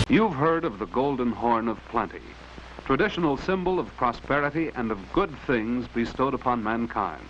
You've heard of the golden horn of plenty, traditional symbol of prosperity and of good things bestowed upon mankind.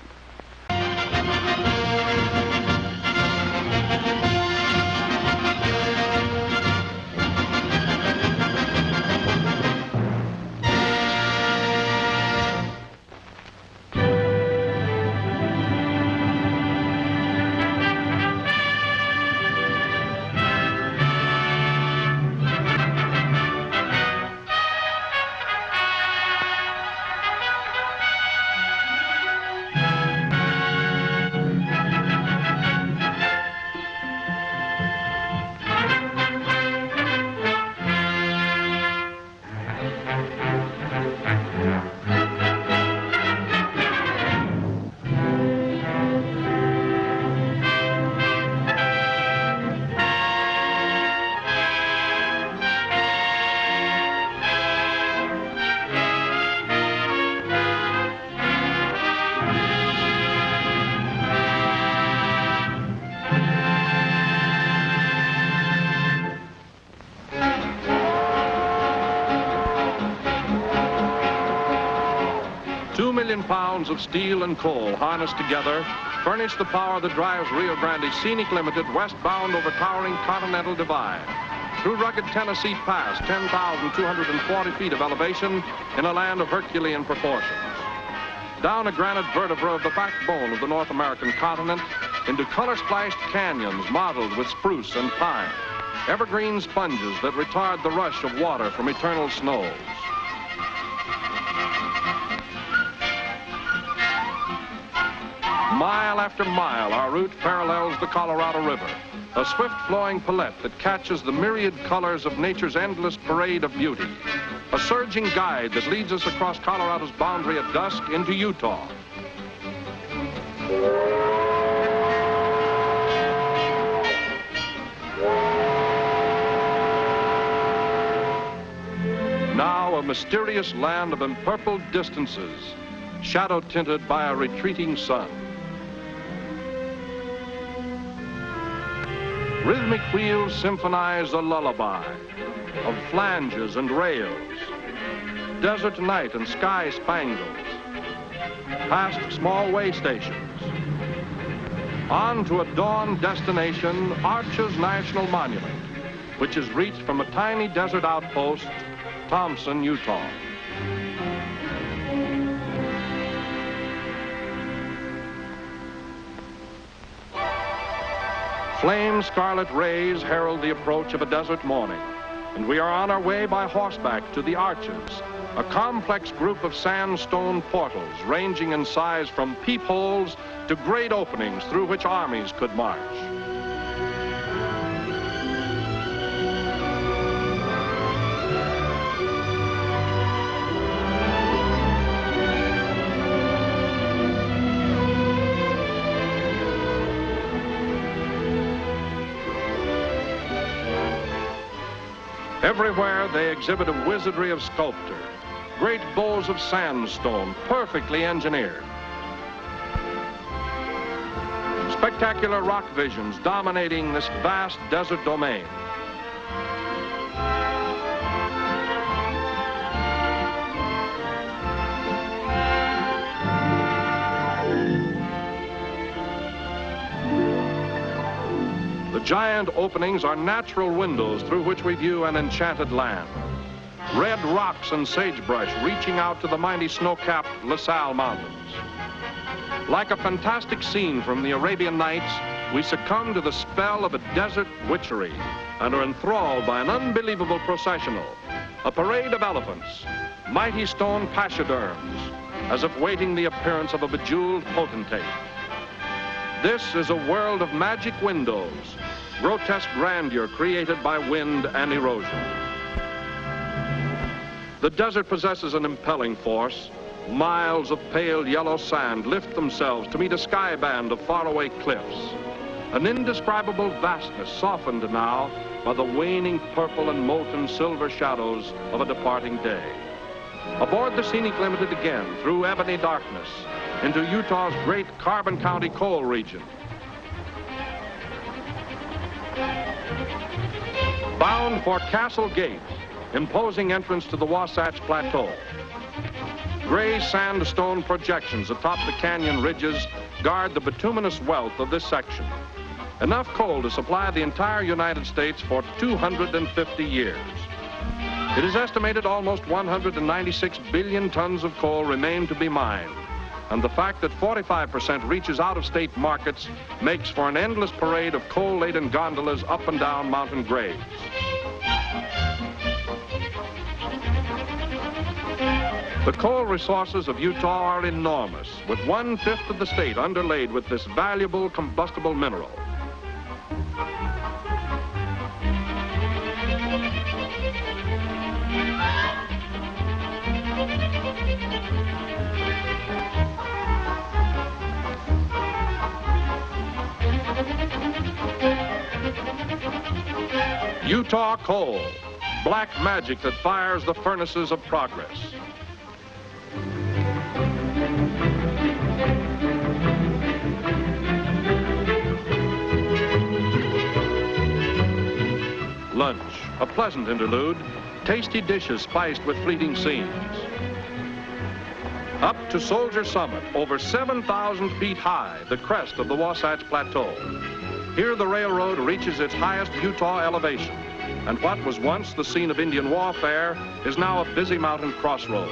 Pounds of steel and coal harnessed together furnish the power that drives Rio Grande Scenic Limited westbound over towering Continental Divide, through rugged Tennessee Pass, 10,240 feet of elevation in a land of Herculean proportions, down a granite vertebra of the backbone of the North American continent into color-splashed canyons modeled with spruce and pine, evergreen sponges that retard the rush of water from eternal snows. Mile after mile, our route parallels the Colorado River, a swift-flowing palette that catches the myriad colors of nature's endless parade of beauty, a surging guide that leads us across Colorado's boundary at dusk into Utah. Now a mysterious land of empurpled distances, shadow-tinted by a retreating sun. Rhythmic wheels symphonize a lullaby of flanges and rails, desert night and sky spangles, past small way stations, on to a dawn destination, Arches National Monument, which is reached from a tiny desert outpost, Thompson, Utah. Flame scarlet rays herald the approach of a desert morning, and we are on our way by horseback to the Arches, a complex group of sandstone portals ranging in size from peepholes to great openings through which armies could march. Everywhere they exhibit a wizardry of sculpture, great bows of sandstone, perfectly engineered. Spectacular rock visions dominating this vast desert domain. The giant openings are natural windows through which we view an enchanted land. Red rocks and sagebrush reaching out to the mighty snow-capped La Salle Mountains. Like a fantastic scene from the Arabian Nights, we succumb to the spell of a desert witchery and are enthralled by an unbelievable processional, a parade of elephants, mighty stone pachyderms, as if waiting the appearance of a bejeweled potentate. This is a world of magic windows, grotesque grandeur created by wind and erosion. The desert possesses an impelling force. Miles of pale yellow sand lift themselves to meet a sky band of faraway cliffs. An indescribable vastness softened now by the waning purple and molten silver shadows of a departing day. Aboard the Scenic Limited again through ebony darkness into Utah's great Carbon County coal region. Bound for Castle Gate, imposing entrance to the Wasatch Plateau. Gray sandstone projections atop the canyon ridges guard the bituminous wealth of this section. Enough coal to supply the entire United States for 250 years. It is estimated almost 196 billion tons of coal remain to be mined. And the fact that 45% reaches out-of-state markets makes for an endless parade of coal-laden gondolas up and down mountain grades. The coal resources of Utah are enormous, with 1/5 of the state underlaid with this valuable combustible mineral. Utah coal, black magic that fires the furnaces of progress. Lunch, a pleasant interlude, tasty dishes spiced with fleeting scenes. Up to Soldier Summit, over 7,000 feet high, the crest of the Wasatch Plateau. Here the railroad reaches its highest Utah elevation, and what was once the scene of Indian warfare is now a busy mountain crossroad.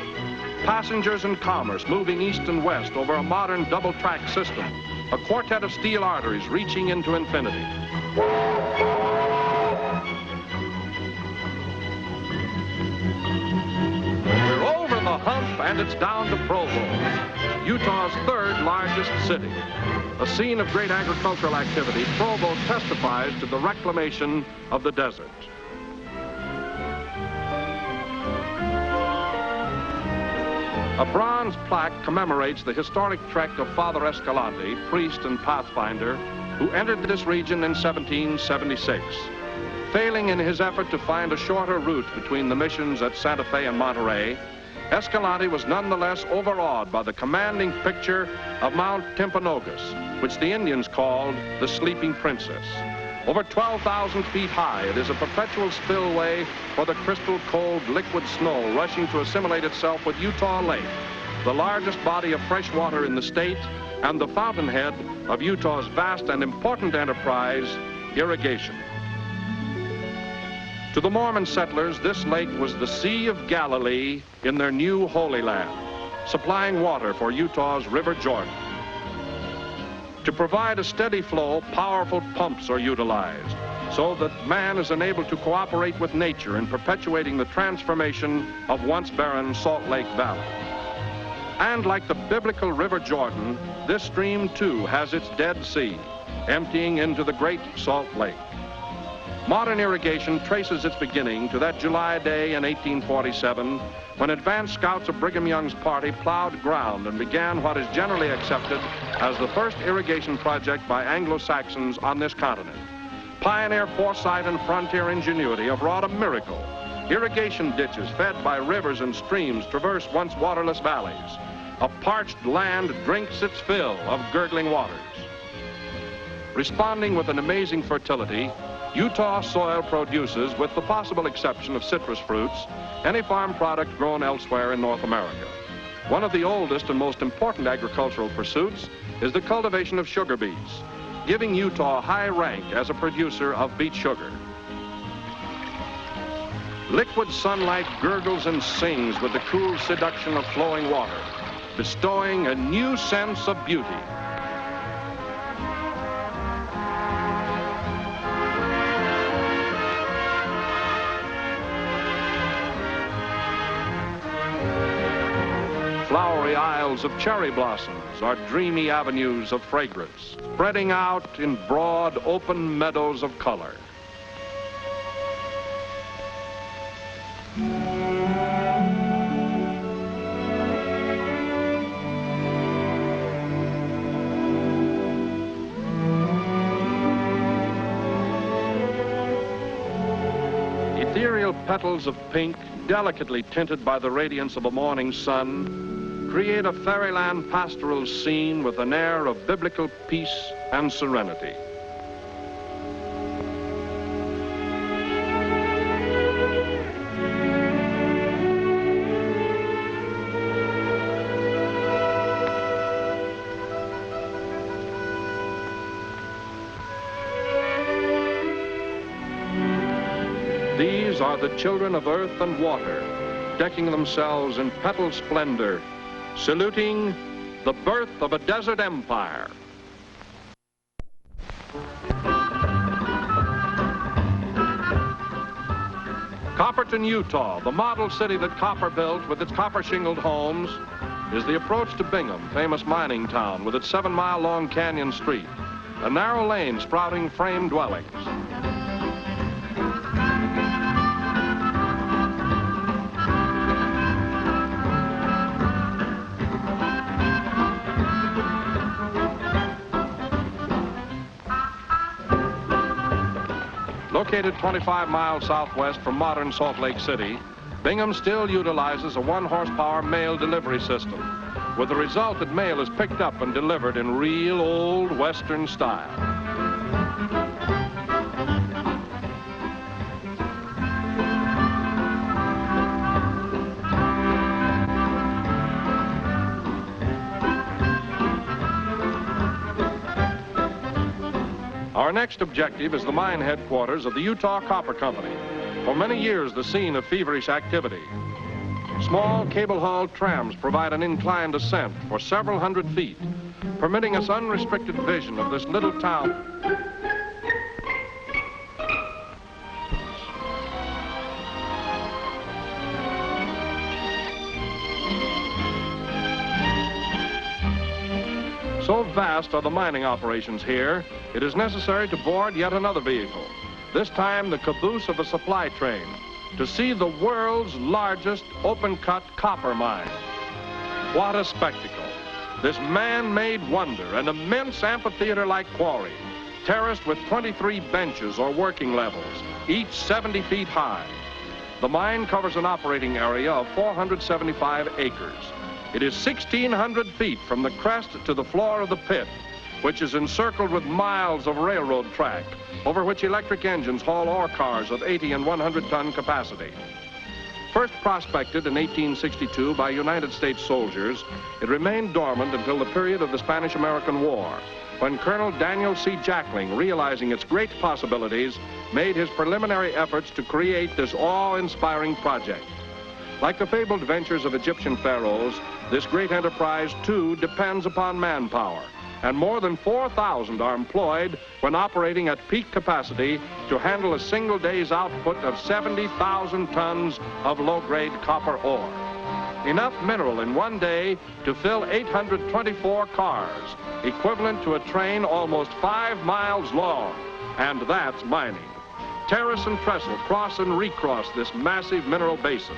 Passengers and commerce moving east and west over a modern double-track system, a quartet of steel arteries reaching into infinity. We're over the hump and it's down to Provo, Utah's third largest city. A scene of great agricultural activity, Provo testifies to the reclamation of the desert. A bronze plaque commemorates the historic trek of Father Escalante, priest and pathfinder, who entered this region in 1776. Failing in his effort to find a shorter route between the missions at Santa Fe and Monterey, Escalante was nonetheless overawed by the commanding picture of Mount Timpanogos, which the Indians called the Sleeping Princess. Over 12,000 feet high, it is a perpetual spillway for the crystal cold liquid snow rushing to assimilate itself with Utah Lake, the largest body of fresh water in the state and the fountainhead of Utah's vast and important enterprise, irrigation. To the Mormon settlers, this lake was the Sea of Galilee in their new Holy Land, supplying water for Utah's River Jordan. To provide a steady flow, powerful pumps are utilized so that man is enabled to cooperate with nature in perpetuating the transformation of once barren Salt Lake Valley. And like the biblical River Jordan, this stream too has its Dead Sea, emptying into the Great Salt Lake. Modern irrigation traces its beginning to that July day in 1847 when advance scouts of Brigham Young's party plowed ground and began what is generally accepted as the first irrigation project by Anglo-Saxons on this continent. Pioneer foresight and frontier ingenuity have wrought a miracle. Irrigation ditches fed by rivers and streams traverse once waterless valleys. A parched land drinks its fill of gurgling waters. Responding with an amazing fertility, Utah soil produces, with the possible exception of citrus fruits, any farm product grown elsewhere in North America. One of the oldest and most important agricultural pursuits is the cultivation of sugar beets, giving Utah a high rank as a producer of beet sugar. Liquid sunlight gurgles and sings with the cool seduction of flowing water, bestowing a new sense of beauty. Flowery aisles of cherry blossoms are dreamy avenues of fragrance, spreading out in broad, open meadows of color. Ethereal petals of pink, delicately tinted by the radiance of a morning sun, create a fairyland pastoral scene with an air of biblical peace and serenity. These are the children of earth and water, decking themselves in petal splendor, saluting the birth of a desert empire. Copperton, Utah, the model city that Copper built with its copper-shingled homes, is the approach to Bingham, famous mining town, with its 7-mile-long canyon street, a narrow lane sprouting frame dwellings. Located 25 miles southwest from modern Salt Lake City, Bingham still utilizes a 1-horsepower mail delivery system, with the result that mail is picked up and delivered in real old Western style. Our next objective is the mine headquarters of the Utah Copper Company, for many years the scene of feverish activity. Small cable-hauled trams provide an inclined ascent for several hundred feet, permitting us unrestricted vision of this little town. So vast are the mining operations here, it is necessary to board yet another vehicle, this time the caboose of a supply train, to see the world's largest open-cut copper mine. What a spectacle! This man-made wonder, an immense amphitheater-like quarry, terraced with 23 benches or working levels, each 70 feet high. The mine covers an operating area of 475 acres. It is 1,600 feet from the crest to the floor of the pit, which is encircled with miles of railroad track, over which electric engines haul ore cars of 80 and 100-ton capacity. First prospected in 1862 by United States soldiers, it remained dormant until the period of the Spanish-American War, when Colonel Daniel C. Jackling, realizing its great possibilities, made his preliminary efforts to create this awe-inspiring project. Like the fabled ventures of Egyptian pharaohs, this great enterprise, too, depends upon manpower, and more than 4,000 are employed when operating at peak capacity to handle a single day's output of 70,000 tons of low-grade copper ore. Enough mineral in one day to fill 824 cars, equivalent to a train almost 5 miles long, and that's mining. Terrace and trestle cross and recross this massive mineral basin.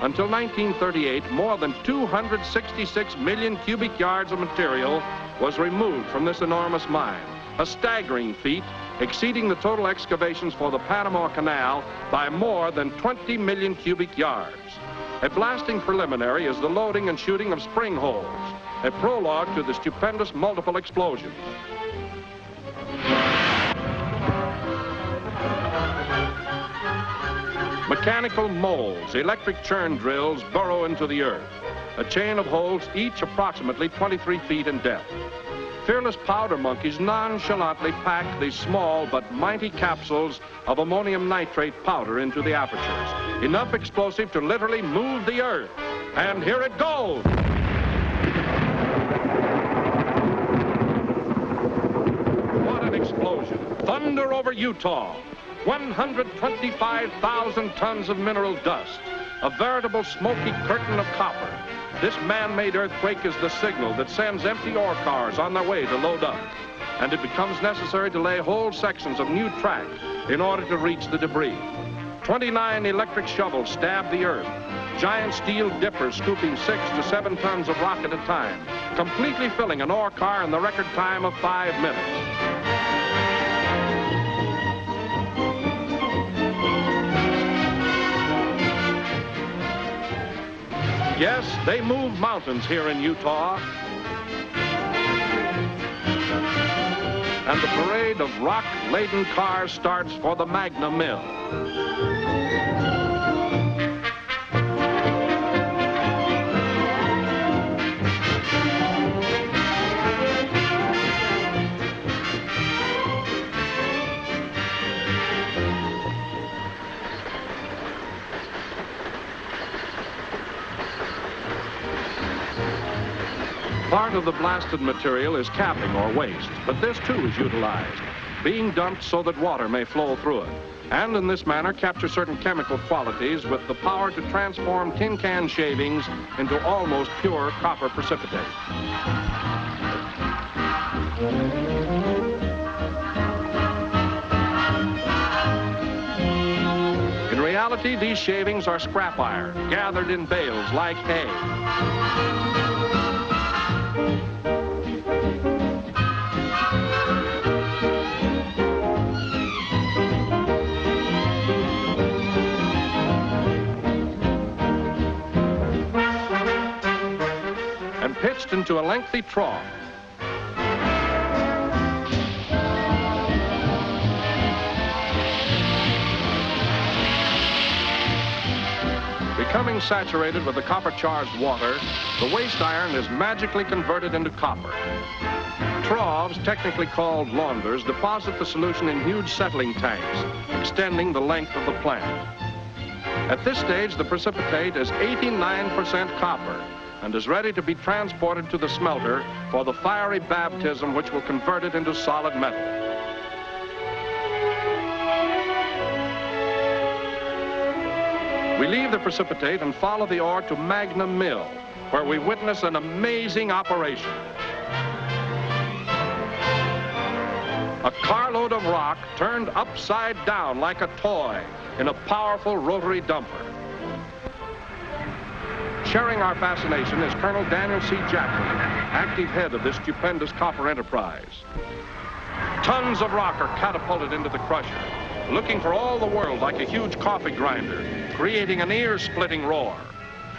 Until 1938, more than 266 million cubic yards of material was removed from this enormous mine, a staggering feat exceeding the total excavations for the Panama Canal by more than 20 million cubic yards. A blasting preliminary is the loading and shooting of spring holes, a prologue to the stupendous multiple explosions. Mechanical molds, electric churn drills burrow into the earth, a chain of holes each approximately 23 feet in depth. Fearless powder monkeys nonchalantly pack these small but mighty capsules of ammonium nitrate powder into the apertures, enough explosive to literally move the earth. And here it goes! What an explosion! Thunder over Utah! 125,000 tons of mineral dust, a veritable smoky curtain of copper. This man-made earthquake is the signal that sends empty ore cars on their way to load up, and it becomes necessary to lay whole sections of new track in order to reach the debris. 29 electric shovels stab the earth, giant steel dippers scooping 6 to 7 tons of rock at a time, completely filling an ore car in the record time of 5 minutes. Yes, they move mountains here in Utah. And the parade of rock-laden cars starts for the Magna Mill. Part of the blasted material is capping or waste, but this too is utilized, being dumped so that water may flow through it, and in this manner capture certain chemical qualities with the power to transform tin can shavings into almost pure copper precipitate. In reality, these shavings are scrap iron, gathered in bales like hay. And pitched into a lengthy trough. Becoming saturated with the copper-charged water, the waste iron is magically converted into copper. Troughs, technically called launders, deposit the solution in huge settling tanks, extending the length of the plant. At this stage, the precipitate is 89% copper and is ready to be transported to the smelter for the fiery baptism which will convert it into solid metal. We leave the precipitate and follow the ore to Magna Mill, where we witness an amazing operation. A carload of rock turned upside down like a toy in a powerful rotary dumper. Sharing our fascination is Colonel Daniel C. Jackson, active head of this stupendous copper enterprise. Tons of rock are catapulted into the crusher, looking for all the world like a huge coffee grinder, creating an ear-splitting roar.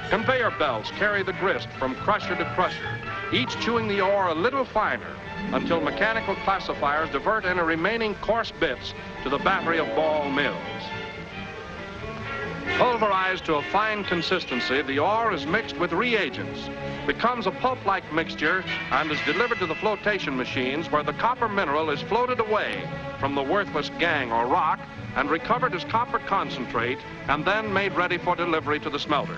Conveyor belts carry the grist from crusher to crusher, each chewing the ore a little finer until mechanical classifiers divert any remaining coarse bits to the battery of ball mills. Pulverized to a fine consistency, the ore is mixed with reagents, becomes a pulp-like mixture, and is delivered to the flotation machines where the copper mineral is floated away from the worthless gang or rock and recovered as copper concentrate and then made ready for delivery to the smelter.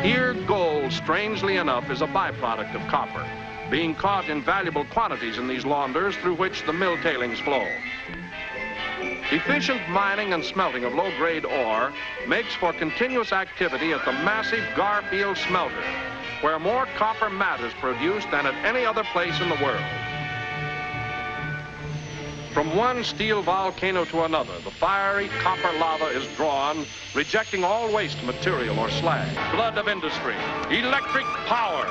Here, gold, strangely enough, is a byproduct of copper, being caught in valuable quantities in these launders through which the mill tailings flow. Efficient mining and smelting of low-grade ore makes for continuous activity at the massive Garfield smelter, where more copper matte is produced than at any other place in the world. From one steel volcano to another, the fiery copper lava is drawn, rejecting all waste material or slag. Blood of industry, electric power.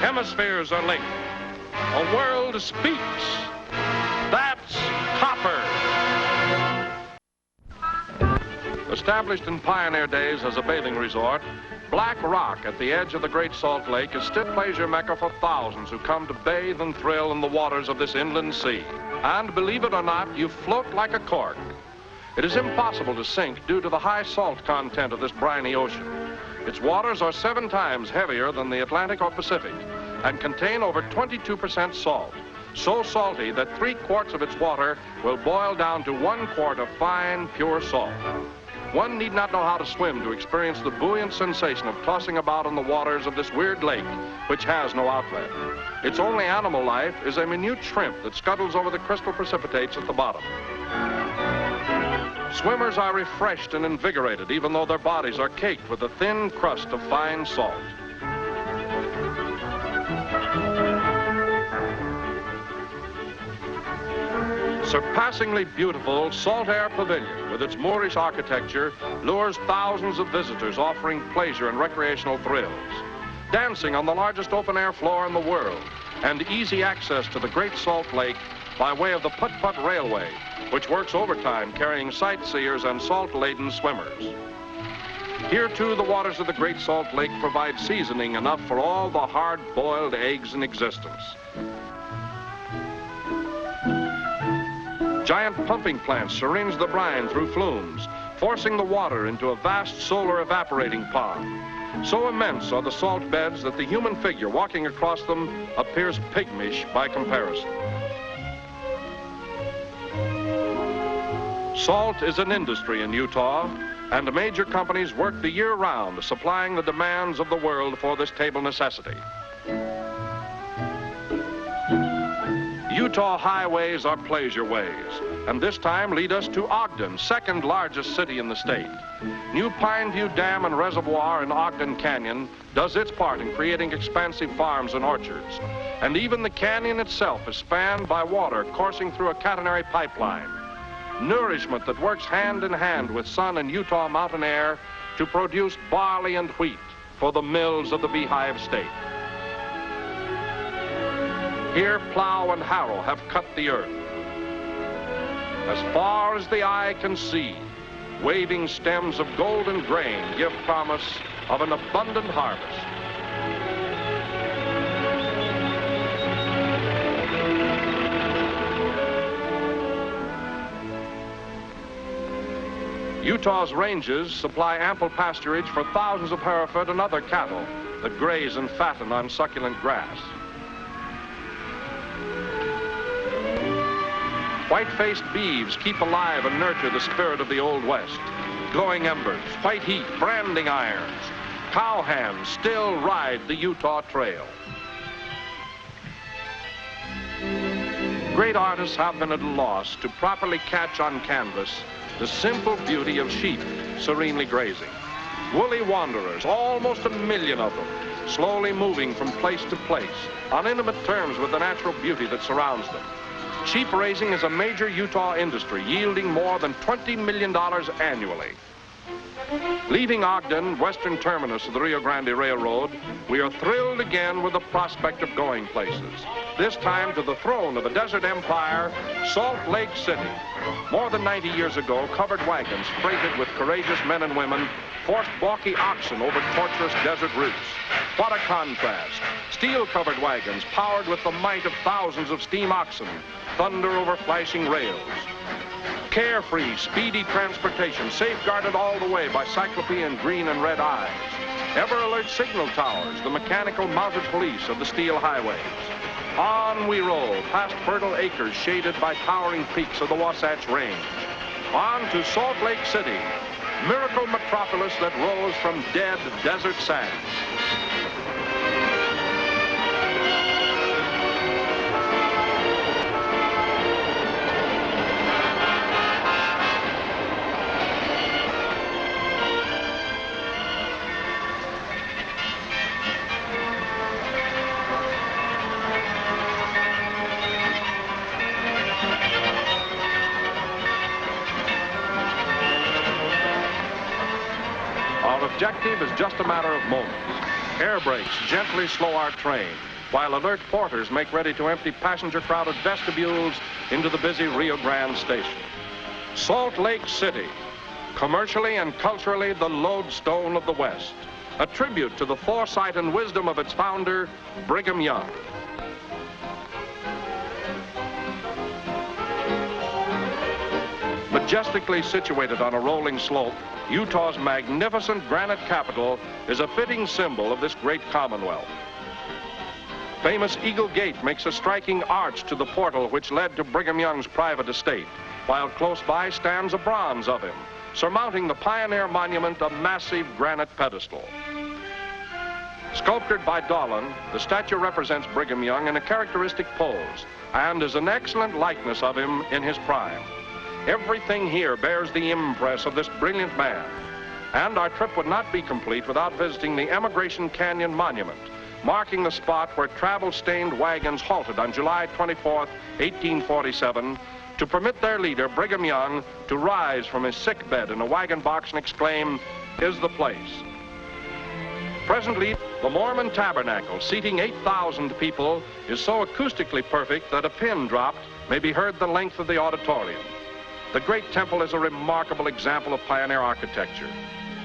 Hemispheres are linked. A world speaks. That's copper. Established in pioneer days as a bathing resort, Black Rock at the edge of the Great Salt Lake is still pleasure mecca for thousands who come to bathe and thrill in the waters of this inland sea. And believe it or not, you float like a cork. It is impossible to sink due to the high salt content of this briny ocean. Its waters are 7 times heavier than the Atlantic or Pacific and contain over 22% salt. So salty that 3 quarts of its water will boil down to 1 quart of fine, pure salt. One need not know how to swim to experience the buoyant sensation of tossing about in the waters of this weird lake, which has no outlet. Its only animal life is a minute shrimp that scuttles over the crystal precipitates at the bottom. Swimmers are refreshed and invigorated, even though their bodies are caked with a thin crust of fine salt. Surpassingly beautiful Salt Air Pavilion, with its Moorish architecture, lures thousands of visitors offering pleasure and recreational thrills. Dancing on the largest open-air floor in the world, and easy access to the Great Salt Lake by way of the Putt-Putt Railway, which works overtime carrying sightseers and salt-laden swimmers. Here, too, the waters of the Great Salt Lake provide seasoning enough for all the hard-boiled eggs in existence. Giant pumping plants syringe the brine through flumes, forcing the water into a vast solar evaporating pond. So immense are the salt beds that the human figure walking across them appears pygmish by comparison. Salt is an industry in Utah, and major companies work the year round, supplying the demands of the world for this table necessity. Utah highways are pleasure ways, and this time lead us to Ogden, second largest city in the state. New Pineview Dam and Reservoir in Ogden Canyon does its part in creating expansive farms and orchards. And even the canyon itself is spanned by water coursing through a catenary pipeline. Nourishment that works hand in hand with sun and Utah mountain air to produce barley and wheat for the mills of the Beehive State. Here, plow and harrow have cut the earth. As far as the eye can see, waving stems of golden grain give promise of an abundant harvest. Utah's ranges supply ample pasturage for thousands of Hereford and other cattle that graze and fatten on succulent grass. White-faced beeves keep alive and nurture the spirit of the Old West. Glowing embers, white heat, branding irons, cowhands still ride the Utah Trail. Great artists have been at a loss to properly catch on canvas the simple beauty of sheep serenely grazing. Woolly wanderers, almost a million of them, slowly moving from place to place, on intimate terms with the natural beauty that surrounds them. Sheep raising is a major Utah industry, yielding more than $20 million annually. Leaving Ogden, western terminus of the Rio Grande Railroad, we are thrilled again with the prospect of going places. This time to the throne of a desert empire, Salt Lake City. More than 90 years ago, covered wagons freighted with courageous men and women forced balky oxen over tortuous desert routes. What a contrast. Steel-covered wagons powered with the might of thousands of steam oxen thunder over flashing rails. Carefree, speedy transportation, safeguarded all the way by cyclopean green and red eyes. Ever-alert signal towers, the mechanical mounted police of the steel highways. On we roll, past fertile acres shaded by towering peaks of the Wasatch Range. On to Salt Lake City, miracle metropolis that rose from dead desert sands. Objective is just a matter of moments. Air brakes gently slow our train, while alert porters make ready to empty passenger-crowded vestibules into the busy Rio Grande station. Salt Lake City, commercially and culturally the lodestone of the West, a tribute to the foresight and wisdom of its founder, Brigham Young. Majestically situated on a rolling slope, Utah's magnificent granite capital is a fitting symbol of this great commonwealth. Famous Eagle Gate makes a striking arch to the portal which led to Brigham Young's private estate, while close by stands a bronze of him, surmounting the Pioneer Monument, a massive granite pedestal. Sculptured by Dolan, the statue represents Brigham Young in a characteristic pose and is an excellent likeness of him in his prime. Everything here bears the impress of this brilliant man. And our trip would not be complete without visiting the Emigration Canyon Monument, marking the spot where travel-stained wagons halted on July 24th, 1847, to permit their leader, Brigham Young, to rise from his sick bed in a wagon box and exclaim, "Is the place." Presently, the Mormon Tabernacle, seating 8,000 people, is so acoustically perfect that a pin dropped may be heard the length of the auditorium. The great temple is a remarkable example of pioneer architecture.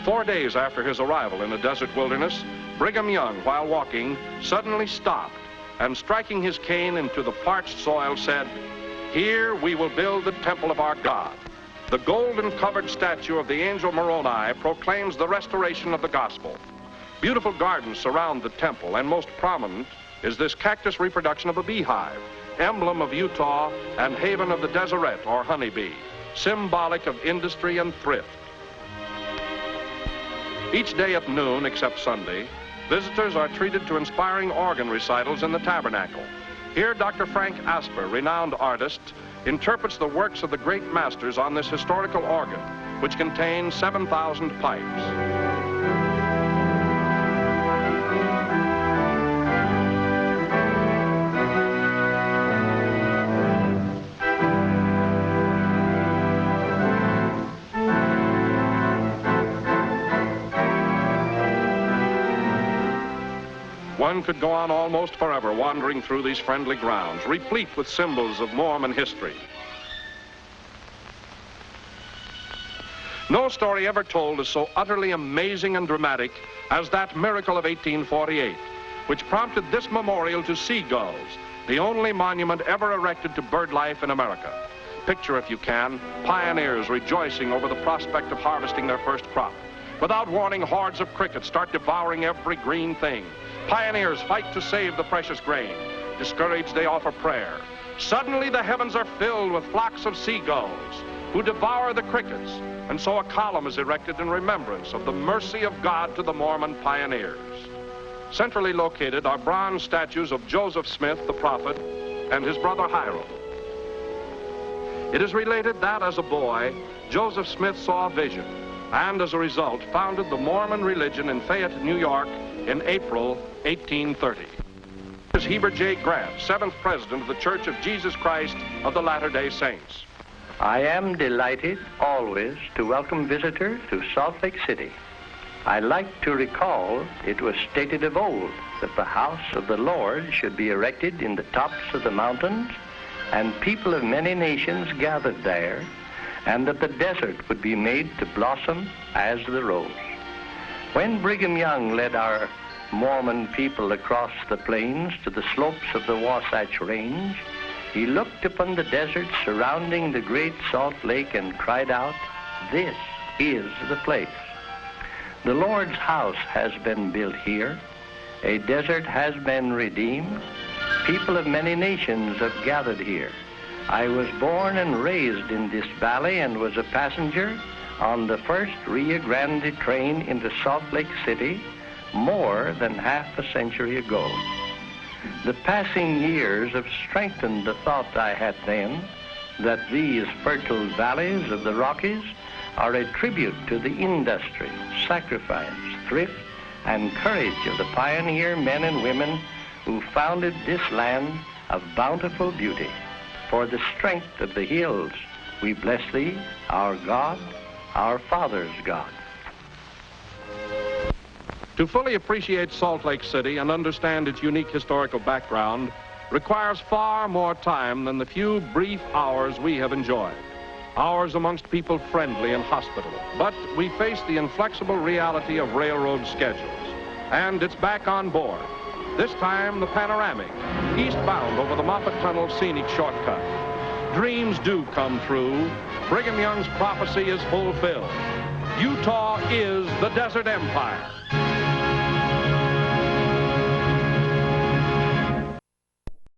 4 days after his arrival in the desert wilderness, Brigham Young, while walking, suddenly stopped and, striking his cane into the parched soil, said, "Here we will build the temple of our God." The golden-covered statue of the angel Moroni proclaims the restoration of the gospel. Beautiful gardens surround the temple, and most prominent is this cactus reproduction of a beehive, emblem of Utah and haven of the Deseret or honeybee, symbolic of industry and thrift. Each day at noon, except Sunday, visitors are treated to inspiring organ recitals in the tabernacle. Here, Dr. Frank Asper, renowned artist, interprets the works of the great masters on this historical organ, which contains 7,000 pipes. One could go on almost forever wandering through these friendly grounds, replete with symbols of Mormon history. No story ever told is so utterly amazing and dramatic as that miracle of 1848, which prompted this memorial to seagulls, the only monument ever erected to bird life in America. Picture, if you can, pioneers rejoicing over the prospect of harvesting their first crop. Without warning, hordes of crickets start devouring every green thing. Pioneers fight to save the precious grain. Discouraged, they offer prayer. Suddenly, the heavens are filled with flocks of seagulls who devour the crickets, and so a column is erected in remembrance of the mercy of God to the Mormon pioneers. Centrally located are bronze statues of Joseph Smith, the prophet, and his brother Hiram. It is related that, as a boy, Joseph Smith saw a vision, and as a result, founded the Mormon religion in Fayette, New York, in April 1830. This is Heber J. Grant, 7th President of the Church of Jesus Christ of the Latter-day Saints. I am delighted always to welcome visitors to Salt Lake City. I like to recall it was stated of old that the house of the Lord should be erected in the tops of the mountains, and people of many nations gathered there, and that the desert would be made to blossom as the rose. When Brigham Young led our Mormon people across the plains to the slopes of the Wasatch Range, he looked upon the desert surrounding the Great Salt Lake and cried out, "This is the place." The Lord's house has been built here. A desert has been redeemed. People of many nations have gathered here. I was born and raised in this valley and was a passenger on the first Rio Grande train into Salt Lake City more than half a century ago. The passing years have strengthened the thought I had then that these fertile valleys of the Rockies are a tribute to the industry, sacrifice, thrift, and courage of the pioneer men and women who founded this land of bountiful beauty. For the strength of the hills, we bless thee, our God, our Father's God. To fully appreciate Salt Lake City and understand its unique historical background requires far more time than the few brief hours we have enjoyed. Hours amongst people friendly and hospitable. But we face the inflexible reality of railroad schedules. And it's back on board. This time, the panoramic, eastbound over the Moffat Tunnel scenic shortcut. Dreams do come true. Brigham Young's prophecy is fulfilled. Utah is the Desert Empire.